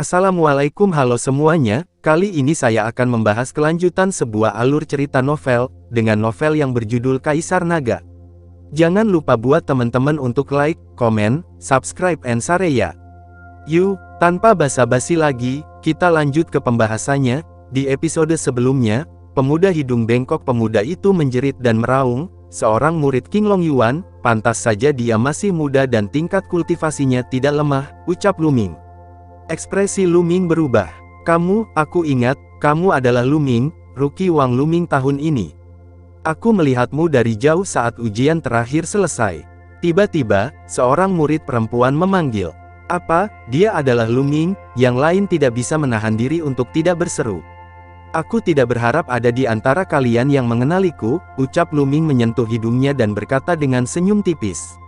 Assalamualaikum, halo semuanya. Kali ini saya akan membahas kelanjutan sebuah alur cerita novel, dengan novel yang berjudul Kaisar Naga. Jangan lupa buat teman-teman untuk like, komen, subscribe, and share ya. Yuk, tanpa basa-basi lagi, kita lanjut ke pembahasannya. Di episode sebelumnya, pemuda hidung bengkok pemuda itu menjerit dan meraung, seorang murid King Long Yuan, pantas saja dia masih muda dan tingkat kultivasinya tidak lemah, ucap Lu Ming. Ekspresi Lu Ming berubah. Aku ingat, kamu adalah Lu Ming, Rookie Wang Lu Ming tahun ini. Aku melihatmu dari jauh saat ujian terakhir selesai. Tiba-tiba, seorang murid perempuan memanggil. Apa? Dia adalah Lu Ming, yang lain tidak bisa menahan diri untuk tidak berseru. Aku tidak berharap ada di antara kalian yang mengenaliku, ucap Lu Ming menyentuh hidungnya dan berkata dengan senyum tipis.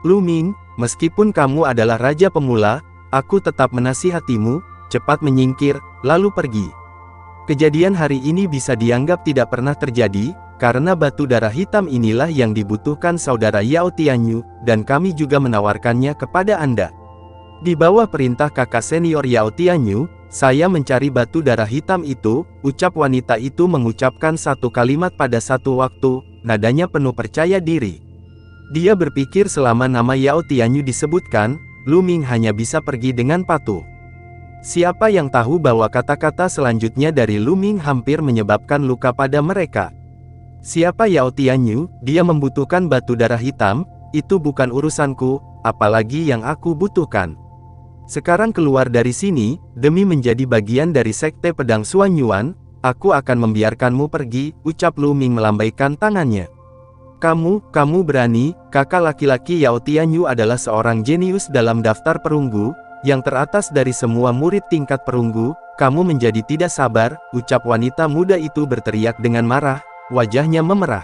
Lu Ming, meskipun kamu adalah raja pemula, aku tetap menasihatimu, cepat menyingkir, lalu pergi. Kejadian hari ini bisa dianggap tidak pernah terjadi, karena batu darah hitam inilah yang dibutuhkan saudara Yao Tianyu, dan kami juga menawarkannya kepada Anda. Di bawah perintah kakak senior Yao Tianyu, saya mencari batu darah hitam itu, ucap wanita itu mengucapkan satu kalimat pada satu waktu, nadanya penuh percaya diri. Dia berpikir selama nama Yao Tianyu disebutkan, Lu Ming hanya bisa pergi dengan patuh. Siapa yang tahu bahwa kata-kata selanjutnya dari Lu Ming hampir menyebabkan luka pada mereka. Siapa Yao Tianyu? Dia membutuhkan batu darah hitam, itu bukan urusanku, apalagi yang aku butuhkan. Sekarang keluar dari sini, demi menjadi bagian dari sekte pedang Xuan Yuan, aku akan membiarkanmu pergi, ucap Lu Ming melambaikan tangannya. Kamu berani, kakak laki-laki Yao Tianyu adalah seorang jenius dalam daftar perunggu, yang teratas dari semua murid tingkat perunggu, kamu menjadi tidak sabar, ucap wanita muda itu berteriak dengan marah, wajahnya memerah.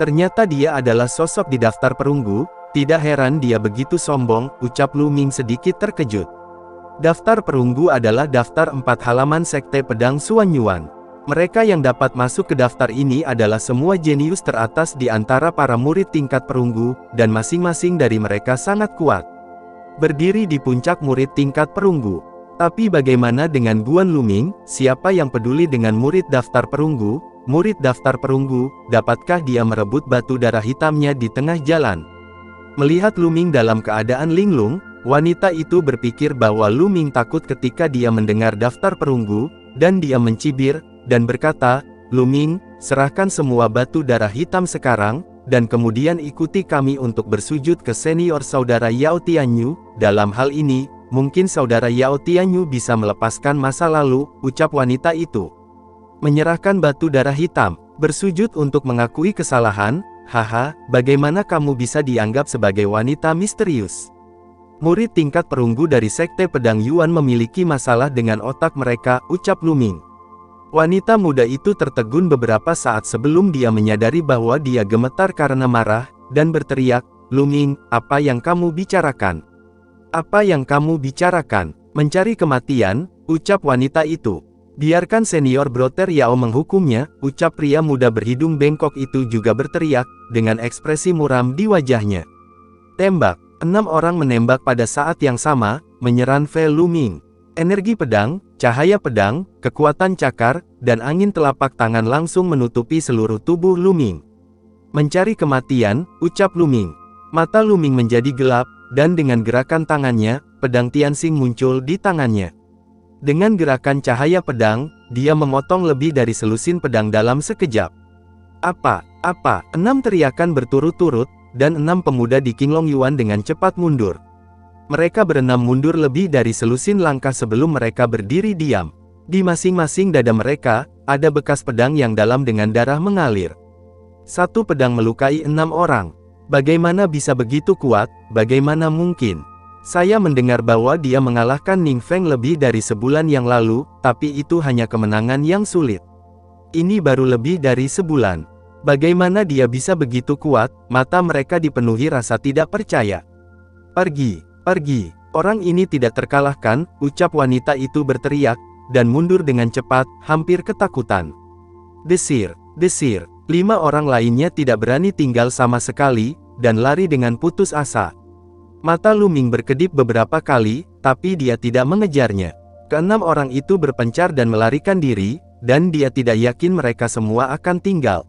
Ternyata dia adalah sosok di daftar perunggu, tidak heran dia begitu sombong, ucap Lu Ming sedikit terkejut. Daftar perunggu adalah daftar 4 halaman sekte pedang Xuan Yuan. Mereka yang dapat masuk ke daftar ini adalah semua jenius teratas di antara para murid tingkat perunggu, dan masing-masing dari mereka sangat kuat. Berdiri di puncak murid tingkat perunggu. Tapi bagaimana dengan Guan Lu Ming? Siapa yang peduli dengan murid daftar perunggu? Murid daftar perunggu, dapatkah dia merebut batu darah hitamnya di tengah jalan? Melihat Lu Ming dalam keadaan linglung, wanita itu berpikir bahwa Lu Ming takut ketika dia mendengar daftar perunggu, dan dia mencibir, dan berkata, Lu Ming, serahkan semua batu darah hitam sekarang, dan kemudian ikuti kami untuk bersujud ke senior saudara Yao Tianyu. Dalam hal ini, mungkin saudara Yao Tianyu bisa melepaskan masa lalu, ucap wanita itu. Menyerahkan batu darah hitam, bersujud untuk mengakui kesalahan, haha, bagaimana kamu bisa dianggap sebagai wanita misterius? Murid tingkat perunggu dari sekte pedang Yuan memiliki masalah dengan otak mereka, ucap Lu Ming. Wanita muda itu tertegun beberapa saat sebelum dia menyadari bahwa dia gemetar karena marah, dan berteriak, Lu Ming, apa yang kamu bicarakan? Apa yang kamu bicarakan? Mencari kematian, ucap wanita itu. Biarkan senior Brother Yao menghukumnya, ucap pria muda berhidung bengkok itu juga berteriak, dengan ekspresi muram di wajahnya. Tembak. 6 orang menembak pada saat yang sama, menyerang Fei Lu Ming. Energi pedang, cahaya pedang, kekuatan cakar, dan angin telapak tangan langsung menutupi seluruh tubuh Lu Ming. Mencari kematian, ucap Lu Ming. Mata Lu Ming menjadi gelap, dan dengan gerakan tangannya, pedang Tianxing muncul di tangannya. Dengan gerakan cahaya pedang, dia memotong lebih dari selusin pedang dalam sekejap. Apa? 6 teriakan berturut-turut, dan 6 pemuda di King Long Yuan dengan cepat mundur. Mereka berenam mundur lebih dari selusin langkah sebelum mereka berdiri diam. Di masing-masing dada mereka, ada bekas pedang yang dalam dengan darah mengalir. Satu pedang melukai 6 orang. Bagaimana bisa begitu kuat? Bagaimana mungkin? Saya mendengar bahwa dia mengalahkan Ning Feng lebih dari sebulan yang lalu, tapi itu hanya kemenangan yang sulit. Ini baru lebih dari sebulan. Bagaimana dia bisa begitu kuat? Mata mereka dipenuhi rasa tidak percaya. Pergi, orang ini tidak terkalahkan, ucap wanita itu berteriak, dan mundur dengan cepat, hampir ketakutan. Desir, 5 orang lainnya tidak berani tinggal sama sekali, dan lari dengan putus asa. Mata Lu Ming berkedip beberapa kali, tapi dia tidak mengejarnya. Keenam orang itu berpencar dan melarikan diri, dan dia tidak yakin mereka semua akan tinggal.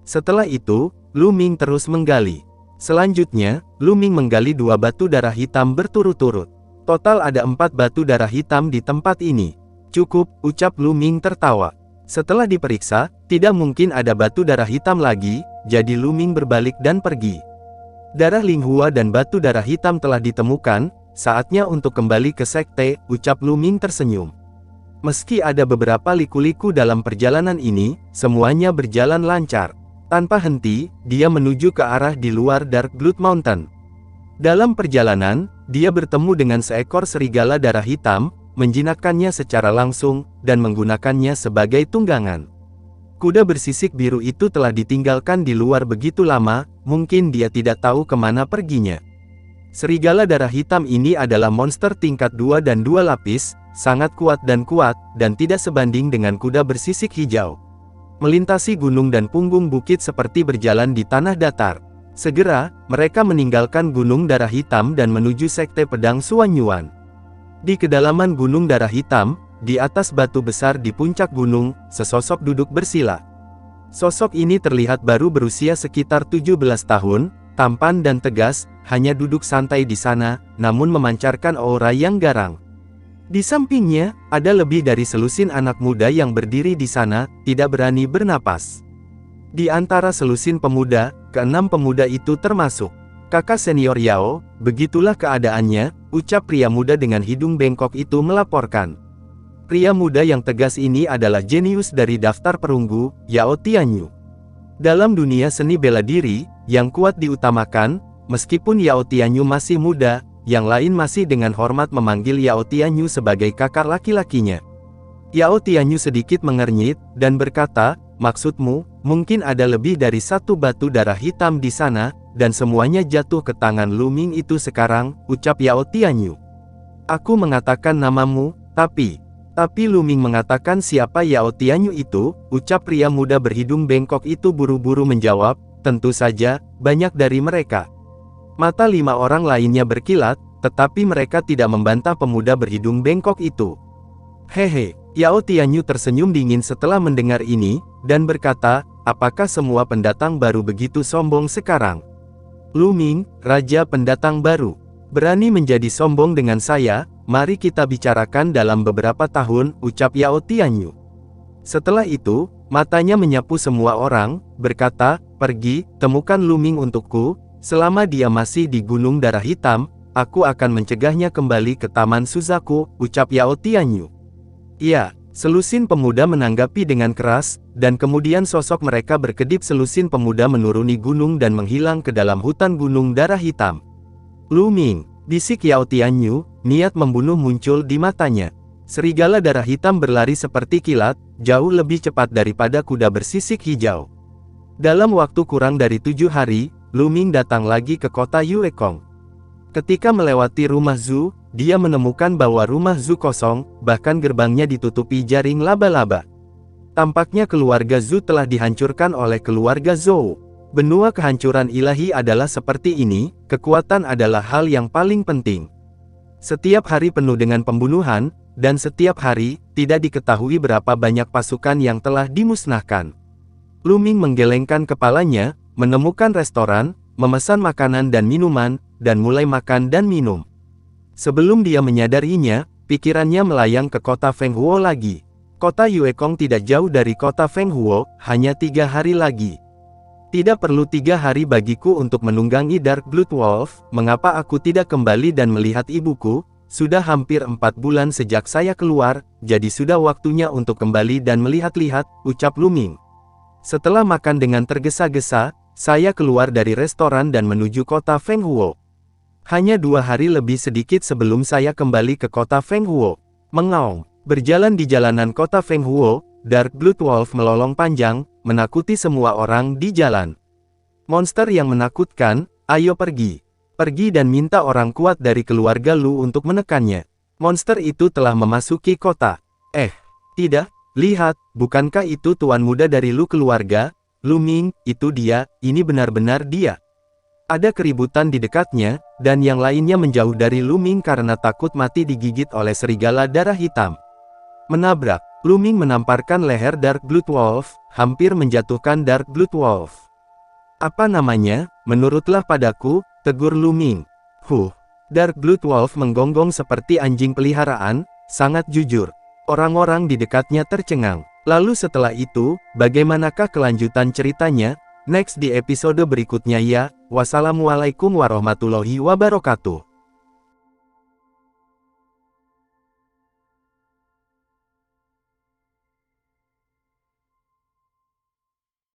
Setelah itu, Lu Ming terus menggali. Selanjutnya, Lu Ming menggali 2 batu darah hitam berturut-turut. Total ada 4 batu darah hitam di tempat ini. Cukup, ucap Lu Ming tertawa. Setelah diperiksa, tidak mungkin ada batu darah hitam lagi, jadi Lu Ming berbalik dan pergi. Darah Linghua dan batu darah hitam telah ditemukan, saatnya untuk kembali ke sekte, ucap Lu Ming tersenyum. Meski ada beberapa liku-liku dalam perjalanan ini, semuanya berjalan lancar. Tanpa henti, dia menuju ke arah di luar Dark Blood Mountain. Dalam perjalanan, dia bertemu dengan seekor serigala darah hitam, menjinakkannya secara langsung, dan menggunakannya sebagai tunggangan. Kuda bersisik biru itu telah ditinggalkan di luar begitu lama, mungkin dia tidak tahu kemana perginya. Serigala darah hitam ini adalah monster tingkat 2 dan 2 lapis, sangat kuat, dan tidak sebanding dengan kuda bersisik hijau. Melintasi gunung dan punggung bukit seperti berjalan di tanah datar. Segera, mereka meninggalkan Gunung Darah Hitam dan menuju Sekte Pedang Suanyuan. Di kedalaman Gunung Darah Hitam, di atas batu besar di puncak gunung, sesosok duduk bersila. Sosok ini terlihat baru berusia sekitar 17 tahun, tampan dan tegas, hanya duduk santai di sana, namun memancarkan aura yang garang. Di sampingnya, ada lebih dari selusin anak muda yang berdiri di sana, tidak berani bernapas. Di antara selusin pemuda, keenam pemuda itu termasuk kakak senior Yao. Begitulah keadaannya, ucap pria muda dengan hidung bengkok itu melaporkan. Pria muda yang tegas ini adalah jenius dari daftar perunggu, Yao Tianyu. Dalam dunia seni bela diri, yang kuat diutamakan, meskipun Yao Tianyu masih muda, yang lain masih dengan hormat memanggil Yao Tianyu sebagai kakak laki-lakinya. Yao Tianyu sedikit mengernyit, dan berkata, maksudmu, mungkin ada lebih dari 1 batu darah hitam di sana, dan semuanya jatuh ke tangan Lu Ming itu sekarang, ucap Yao Tianyu. Aku mengatakan namamu, tapi Lu Ming mengatakan siapa Yao Tianyu itu, ucap pria muda berhidung bengkok itu buru-buru menjawab, tentu saja, banyak dari mereka. Mata 5 orang lainnya berkilat, tetapi mereka tidak membantah pemuda berhidung bengkok itu. Hehe, Yao Tianyu tersenyum dingin setelah mendengar ini, dan berkata, apakah semua pendatang baru begitu sombong sekarang? Lu Ming, Raja Pendatang Baru, berani menjadi sombong dengan saya? Mari kita bicarakan dalam beberapa tahun, ucap Yao Tianyu. Setelah itu, matanya menyapu semua orang, berkata, pergi, temukan Lu Ming untukku, selama dia masih di Gunung Darah Hitam, aku akan mencegahnya kembali ke Taman Suzaku, ucap Yao Tianyu. Iya, selusin pemuda menanggapi dengan keras, dan kemudian sosok mereka berkedip. Selusin pemuda menuruni gunung dan menghilang ke dalam hutan Gunung Darah Hitam. Lu Ming, bisik Yao Tianyu, niat membunuh muncul di matanya. Serigala darah hitam berlari seperti kilat, jauh lebih cepat daripada kuda bersisik hijau. Dalam waktu kurang dari 7 hari, Lu Ming datang lagi ke kota Yuekong. Ketika melewati rumah Zhu, dia menemukan bahwa rumah Zhu kosong, bahkan gerbangnya ditutupi jaring laba-laba. Tampaknya keluarga Zhu telah dihancurkan oleh keluarga Zhou. Benua kehancuran ilahi adalah seperti ini, kekuatan adalah hal yang paling penting. Setiap hari penuh dengan pembunuhan, dan setiap hari, tidak diketahui berapa banyak pasukan yang telah dimusnahkan. Lu Ming menggelengkan kepalanya, menemukan restoran, memesan makanan dan minuman, dan mulai makan dan minum. Sebelum dia menyadarinya, pikirannya melayang ke kota Fenghuo lagi. Kota Yuekong tidak jauh dari kota Fenghuo, hanya 3 hari lagi. Tidak perlu 3 hari bagiku untuk menunggangi Dark Blood Wolf, mengapa aku tidak kembali dan melihat ibuku? Sudah hampir 4 bulan sejak saya keluar, jadi sudah waktunya untuk kembali dan melihat-lihat, ucap Lu Ming. Setelah makan dengan tergesa-gesa, saya keluar dari restoran dan menuju kota Fenghuo. Hanya 2 hari lebih sedikit sebelum saya kembali ke kota Fenghuo. Mengaum, berjalan di jalanan kota Fenghuo, Dark Blood Wolf melolong panjang, menakuti semua orang di jalan. Monster yang menakutkan, ayo pergi. Pergi dan minta orang kuat dari keluarga Lu untuk menekannya. Monster itu telah memasuki kota. Tidak, lihat, bukankah itu tuan muda dari Lu keluarga? Lu Ming, itu dia, ini benar-benar dia. Ada keributan di dekatnya, dan yang lainnya menjauh dari Luming karena takut mati digigit oleh serigala darah hitam. Menabrak, Luming menamparkan leher Dark Blood Wolf, hampir menjatuhkan Dark Blood Wolf. Apa namanya? Menurutlah padaku, tegur Luming. Dark Blood Wolf menggonggong seperti anjing peliharaan, sangat jujur. Orang-orang di dekatnya tercengang. Lalu setelah itu, bagaimanakah kelanjutan ceritanya? Next di episode berikutnya ya. Wassalamualaikum warahmatullahi wabarakatuh.